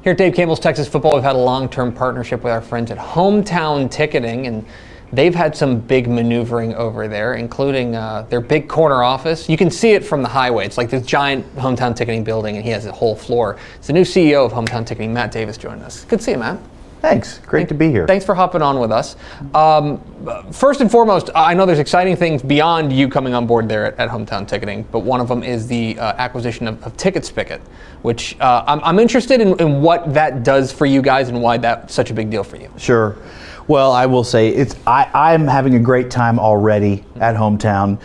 Here at Dave Campbell's Texas Football, we've had a long-term partnership with our friends at Hometown Ticketing, and they've had some big maneuvering over there, including their big corner office. You can see it from the highway. It's like this giant Hometown Ticketing building, and he has a whole floor. It's the new CEO of Hometown Ticketing, Matt Davis, joining us. Good to see you, Matt. Thanks. Great to be here. Thanks for hopping on with us. First and foremost, I know there's exciting things beyond you coming on board there at Hometown Ticketing, but one of them is the acquisition of TicketSpigot, which I'm interested in what that does for you guys and why that's such a big deal for you. Sure. Well, I will say I'm having a great time already at Hometown.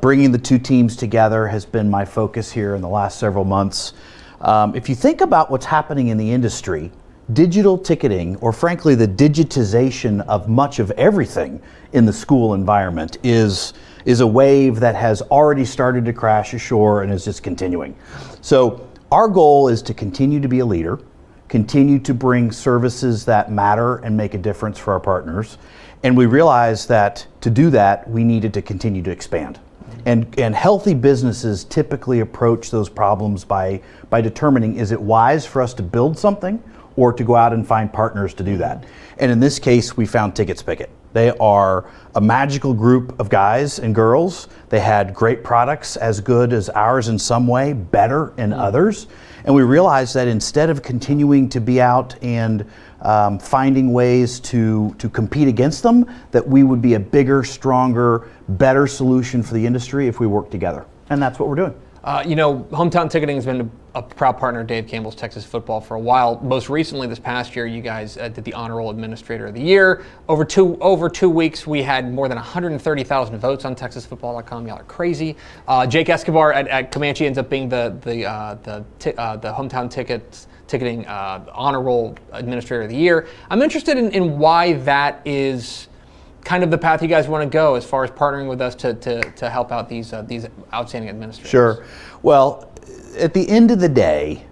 Bringing the two teams together has been my focus here in the last several months. If you think about what's happening in the industry, digital ticketing, or frankly the digitization of much of everything in the school environment is a wave that has already started to crash ashore and is just continuing. So our goal is to continue to be a leader, continue to bring services that matter and make a difference for our partners. And we realized that to do that, we needed to continue to expand. And healthy businesses typically approach those problems by determining, is it wise for us to build something or to go out and find partners to do that? And in this case, we found TicketSpigot. They are a magical group of guys and girls. They had great products, as good as ours in some way, better in others. And we realized that instead of continuing to be out and finding ways to compete against them, that we would be a bigger, stronger, better solution for the industry if we work together. And that's what we're doing. Hometown Ticketing has been a proud partner of Dave Campbell's Texas Football for a while. Most recently, this past year, you guys did the Honor Roll Administrator of the Year. Over two weeks, we had more than 130,000 votes on TexasFootball.com. Y'all are crazy. Jake Escobar at Comanche ends up being the Hometown Ticketing Honor Roll Administrator of the Year. I'm interested in why that is kind of the path you guys want to go as far as partnering with us to help out these outstanding administrators. Sure. Well, at the end of the day,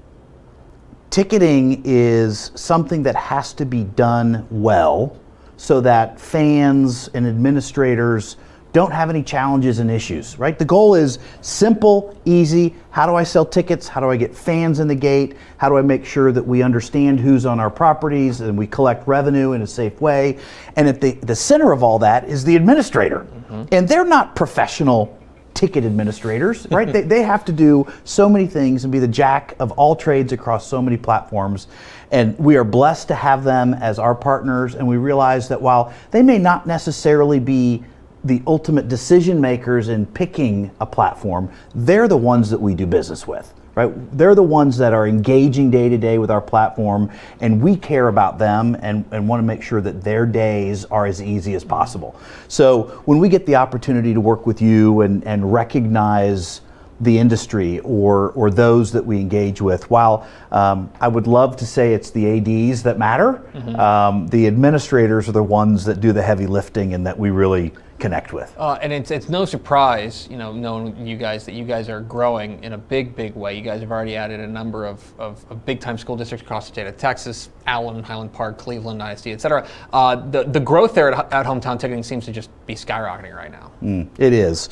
ticketing is something that has to be done well so that fans and administrators don't have any challenges and issues, right? The goal is simple, easy. How do I sell tickets? How do I get fans in the gate? How do I make sure that we understand who's on our properties and we collect revenue in a safe way? And at the center of all that is the administrator. Mm-hmm. And they're not professional ticket administrators, right? they have to do so many things and be the jack of all trades across so many platforms. And we are blessed to have them as our partners. And we realize that while they may not necessarily be the ultimate decision makers in picking a platform, they're the ones that we do business with, right? They're the ones that are engaging day to day with our platform, and we care about them and want to make sure that their days are as easy as possible. So when we get the opportunity to work with you and recognize the industry or those that we engage with, while I would love to say it's the ADs that matter, mm-hmm. The administrators are the ones that do the heavy lifting and that we really connect with. And it's no surprise, knowing you guys that you guys are growing in a big way. You guys have already added a number of big-time school districts across the state of Texas: Allen, Highland Park, Cleveland, ISD, et cetera. The growth there at Hometown Ticketing seems to just be skyrocketing right now. It is.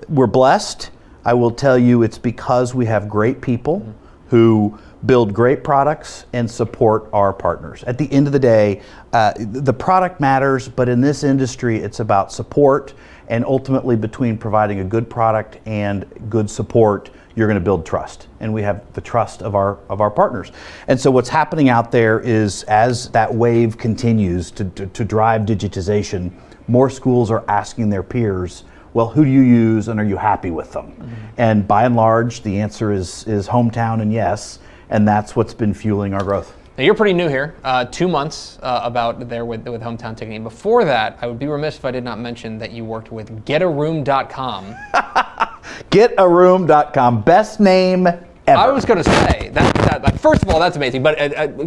We're blessed. I will tell you, it's because we have great people mm-hmm. who build great products and support our partners. At the end of the day, the product matters, but in this industry, it's about support, and ultimately between providing a good product and good support, you're going to build trust. And we have the trust of our partners. And so what's happening out there is, as that wave continues to drive digitization, more schools are asking their peers, well, who do you use and are you happy with them? Mm-hmm. And by and large, the answer is Hometown and yes. And that's what's been fueling our growth. Now, you're pretty new here, 2 months about there with Hometown Ticketing. Before that, I would be remiss if I did not mention that you worked with GetAroom.com. GetAroom.com, best name ever. I was going to say, that first of all, that's amazing, but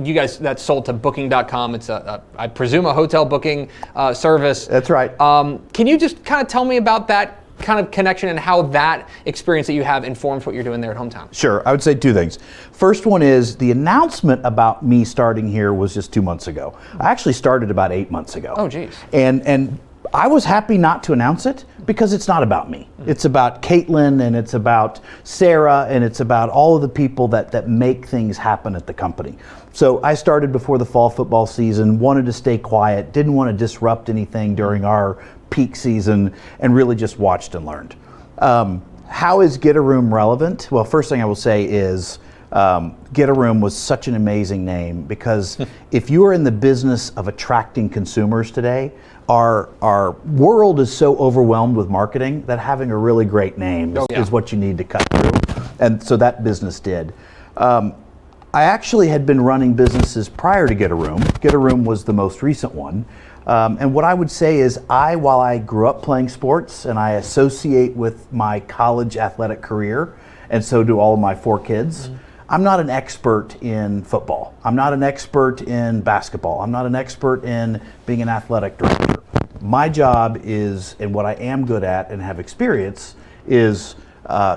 you guys, that's sold to Booking.com. It's, I presume, a hotel booking service. That's right. Can you just kind of tell me about that kind of connection and how that experience that you have informs what you're doing there at Hometown? Sure. I would say two things. First one is the announcement about me starting here was just 2 months ago. I actually started about 8 months ago. Oh, geez. And I was happy not to announce it because it's not about me. It's about Caitlin, and it's about Sarah, and it's about all of the people that make things happen at the company. So I started before the fall football season, wanted to stay quiet, didn't want to disrupt anything during our peak season, and really just watched and learned. How is Get a Room relevant? Well, first thing I will say is Get a Room was such an amazing name because if you are in the business of attracting consumers today, our world is so overwhelmed with marketing that having a really great name is what you need to cut through. And so that business did. I actually had been running businesses prior to Get a Room. Get a Room was the most recent one. And what I would say is while I grew up playing sports and I associate with my college athletic career, and so do all of my 4 kids, I'm not an expert in football. I'm not an expert in basketball. I'm not an expert in being an athletic director. My job is, and what I am good at and have experience, is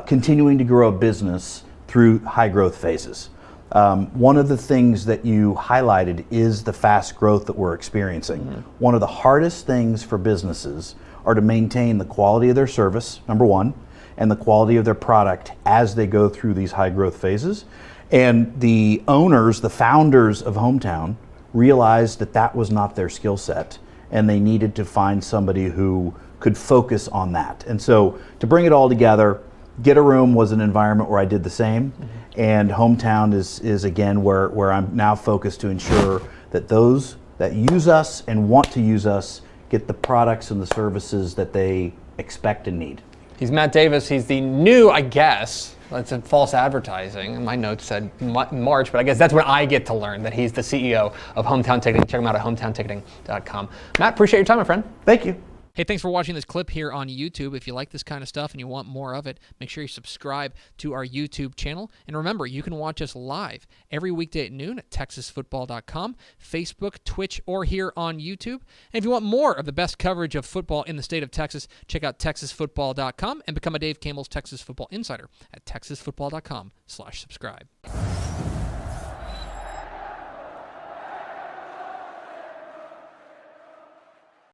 continuing to grow a business through high growth phases. One of the things that you highlighted is the fast growth that we're experiencing. One of the hardest things for businesses are to maintain the quality of their service, number one, and the quality of their product as they go through these high growth phases. And the owners, the founders of Hometown, realized that that was not their skill set, and they needed to find somebody who could focus on that. And so to bring it all together, Get a Room was an environment where I did the same, and Hometown is again where I'm now focused to ensure that those that use us and want to use us get the products and the services that they expect and need. He's Matt Davis. He's the new, I guess, it's a false advertising. My notes said March, but I guess that's when I get to learn that he's the CEO of Hometown Ticketing. Check him out at hometownticketing.com. Matt, appreciate your time, my friend. Thank you. Hey, thanks for watching this clip here on YouTube. If you like this kind of stuff and you want more of it, make sure you subscribe to our YouTube channel. And remember, you can watch us live every weekday at noon at texasfootball.com, Facebook, Twitch, or here on YouTube. And if you want more of the best coverage of football in the state of Texas, check out texasfootball.com and become a Dave Campbell's Texas Football Insider at texasfootball.com/subscribe.